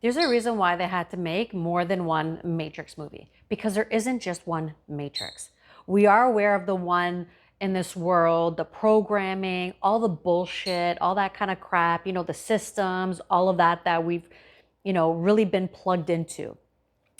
There's a reason why they had to make more than one Matrix movie, because there isn't just one Matrix. We are aware of the one in this world, the programming, all the bullshit, all that kind of crap, the systems, all of that that we've, really been plugged into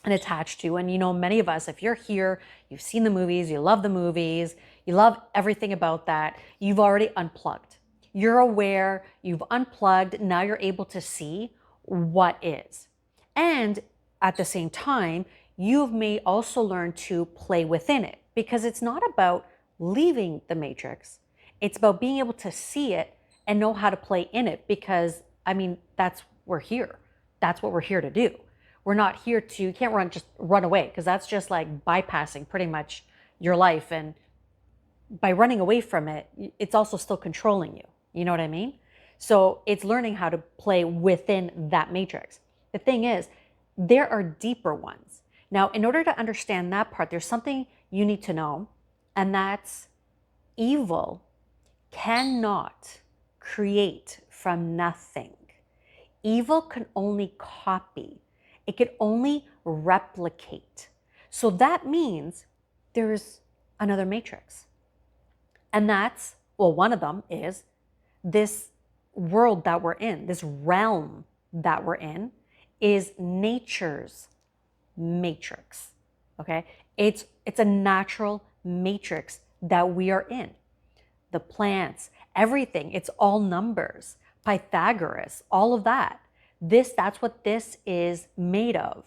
and attached to. And many of us, if you're here, you've seen the movies, you love the movies, you love everything about that, you've already unplugged. You're aware, you've unplugged, now you're able to see what is. And at the same time, you may also learn to play within it, because it's not about leaving the matrix. It's about being able to see it and know how to play in it, because that's we're here. That's what we're here to do. We're not here to, you can't just run away, because that's just like bypassing pretty much your life. And by running away from it, it's also still controlling you. You know what I mean? So it's learning how to play within that matrix. The thing is, there are deeper ones. Now, in order to understand that part, there's something you need to know, and that's evil cannot create from nothing. Evil can only copy. It can only replicate. So that means there's another matrix. And that's, well, one of them is this world that we're in, this realm that we're in is nature's matrix. Okay? It's a natural matrix that we are in. The plants, everything, it's all numbers. Pythagoras, all of that. That's what this is made of.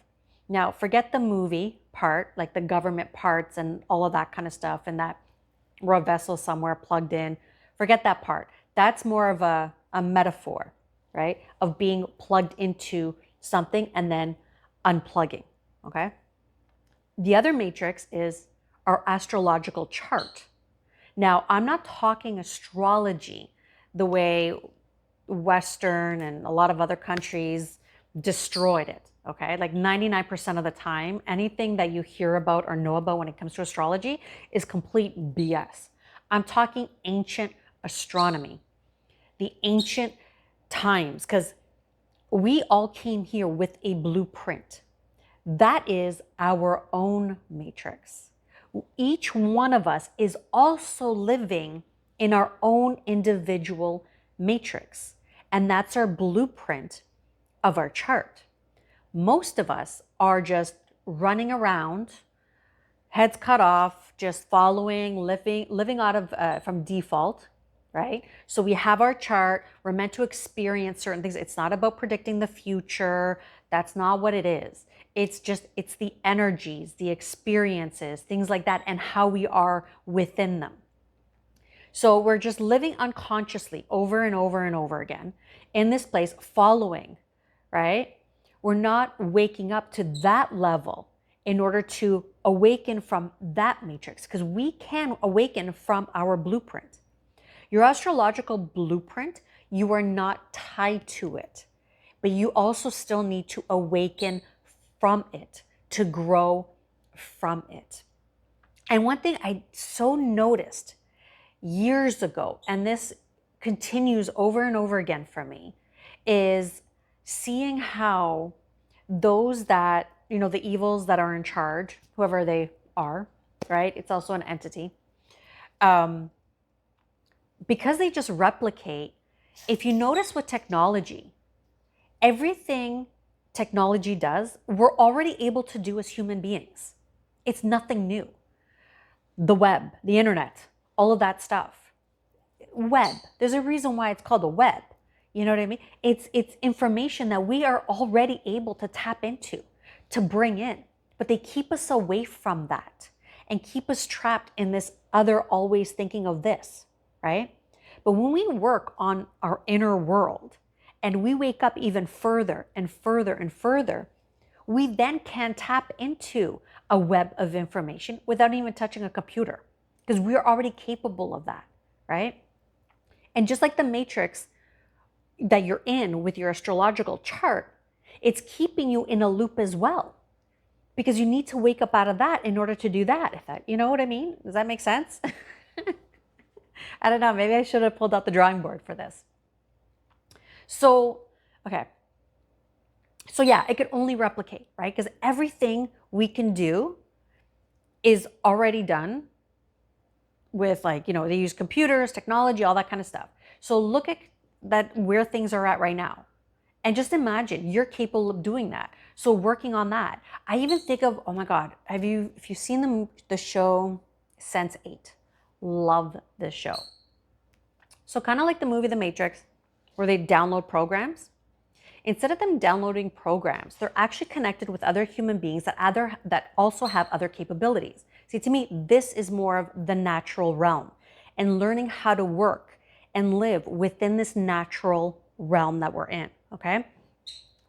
Now, forget the movie part, like the government parts and all of that kind of stuff, and that we're a vessel somewhere plugged in. Forget that part. That's more of a metaphor, right? Of being plugged into something and then unplugging, okay? The other matrix is our astrological chart. Now, I'm not talking astrology the way Western and a lot of other countries destroyed it, okay? Like 99% of the time, anything that you hear about or know about when it comes to astrology is complete BS. I'm talking ancient astronomy, the ancient times, because we all came here with a blueprint. That is our own matrix. Each one of us is also living in our own individual matrix, and that's our blueprint of our chart. Most of us are just running around, heads cut off, just following, living out of from default, right? So we have our chart. We're meant to experience certain things. It's not about predicting the future. That's not what it is. It's the energies, the experiences, things like that, and how we are within them. So we're just living unconsciously over and over and over again in this place, following, right? We're not waking up to that level in order to awaken from that matrix, because we can awaken from our blueprint. Your astrological blueprint, you are not tied to it, but you also still need to awaken from it, to grow from it. And one thing I so noticed years ago, and this continues over and over again for me, is seeing how those that, the evils that are in charge, whoever they are, right? It's also an entity. Because they just replicate, if you notice with technology, everything technology does, we're already able to do as human beings. It's nothing new. The web, the internet, all of that stuff. Web, there's a reason why it's called a web. You know what I mean? It's information that we are already able to tap into, to bring in, but they keep us away from that and keep us trapped in this other always thinking of this, right? But when we work on our inner world and we wake up even further and further and further, we then can tap into a web of information without even touching a computer, because we're already capable of that, right? And just like the matrix that you're in with your astrological chart, it's keeping you in a loop as well, because you need to wake up out of that in order to do that. If that, you know what I mean? Does that make sense? I don't know. Maybe I should have pulled out the drawing board for this. So, okay. So yeah, it could only replicate, right? Because everything we can do is already done with, like, they use computers, technology, all that kind of stuff. So look at that, where things are at right now. And just imagine you're capable of doing that. So working on that. I even think of, oh my God, if you've seen the show Sense8, love this show. So kind of like the movie The Matrix, where they download programs. Instead of them downloading programs, they're actually connected with other human beings that also have other capabilities. See, to me, this is more of the natural realm, and learning how to work and live within this natural realm that we're in, okay?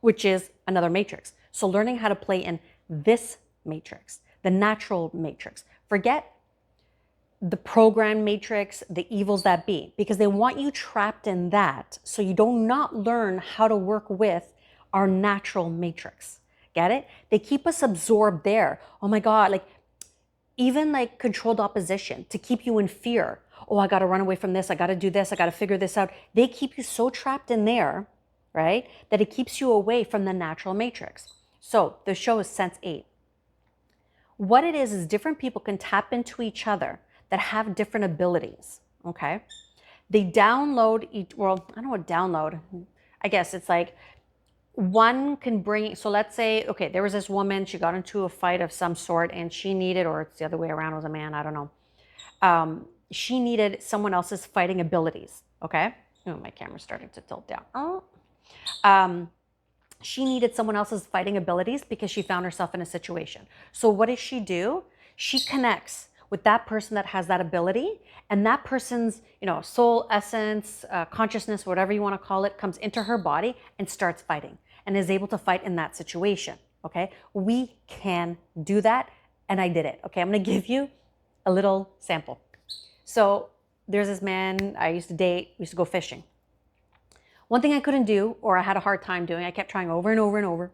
Which is another matrix. So learning how to play in this matrix, the natural matrix. Forget the program matrix, the evils that be, because they want you trapped in that, so you do not learn how to work with our natural matrix. Get it? They keep us absorbed there. Oh my God, like even like controlled opposition to keep you in fear. Oh, I got to run away from this. I got to do this. I got to figure this out. They keep you so trapped in there, right, that it keeps you away from the natural matrix. So the show is Sense8. What it is different people can tap into each other that have different abilities, okay? They download well, I don't know what download. I guess it's like one can bring, so let's say, okay, there was this woman, she got into a fight of some sort and she needed, or it's the other way around, it was a man, I don't know. She needed someone else's fighting abilities, okay? Oh, my camera's starting to tilt down. She needed someone else's fighting abilities because she found herself in a situation. So what does she do? She connects with that person that has that ability, and that person's, soul, essence, consciousness, whatever you want to call it, comes into her body and starts fighting and is able to fight in that situation. Okay, we can do that, and I did it. Okay, I'm going to give you a little sample. So there's this man I used to date. We used to go fishing. One thing I couldn't do, or I had a hard time doing, I kept trying over and over and over,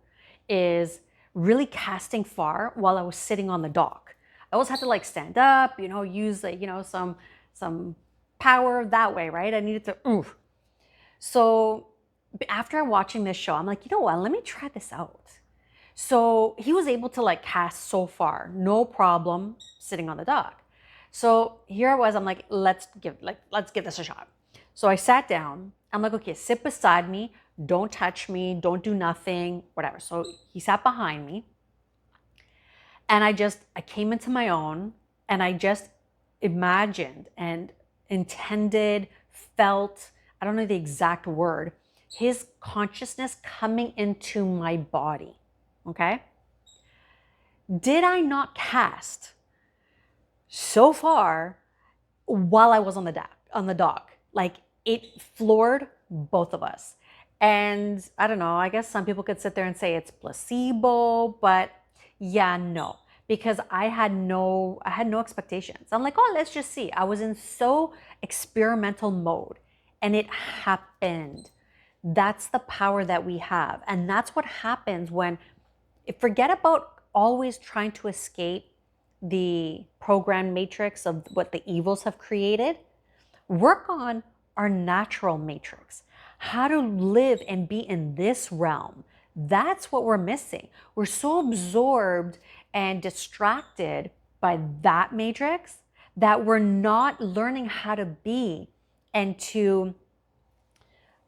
is really casting far while I was sitting on the dock. I always had to like stand up, use like, some power that way, right? I needed to, oof. So after watching this show, I'm like, you know what, let me try this out. So he was able to like cast so far, no problem, sitting on the dock. So here I was, I'm like, let's give this a shot. So I sat down. I'm like, okay, sit beside me. Don't touch me. Don't do nothing, whatever. So he sat behind me. And I came into my own, and I just imagined and intended, felt, I don't know the exact word, his consciousness coming into my body. Okay? Did I not cast so far while I was on the dock? Like, it floored both of us. And I don't know, I guess some people could sit there and say it's placebo, but yeah, no, because I had no expectations. I'm like, oh, let's just see. I was in so experimental mode, and it happened. That's the power that we have. And that's what happens when, forget about always trying to escape the program matrix of what the evils have created. Work on our natural matrix, how to live and be in this realm. That's what we're missing. We're so absorbed and distracted by that matrix that we're not learning how to be and to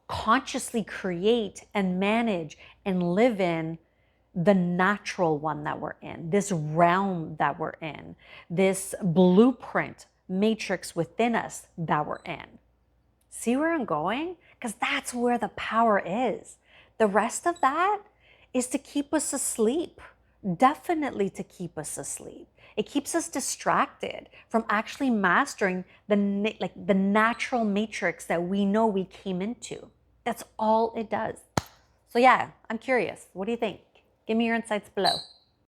consciously create and manage and live in the natural one that we're in, this realm that we're in, this blueprint matrix within us that we're in. See where I'm going? Because that's where the power is. The rest of that is to keep us asleep. Definitely to keep us asleep. It keeps us distracted from actually mastering the natural matrix that we know we came into. That's all it does. So yeah, I'm curious. What do you think? Give me your insights below.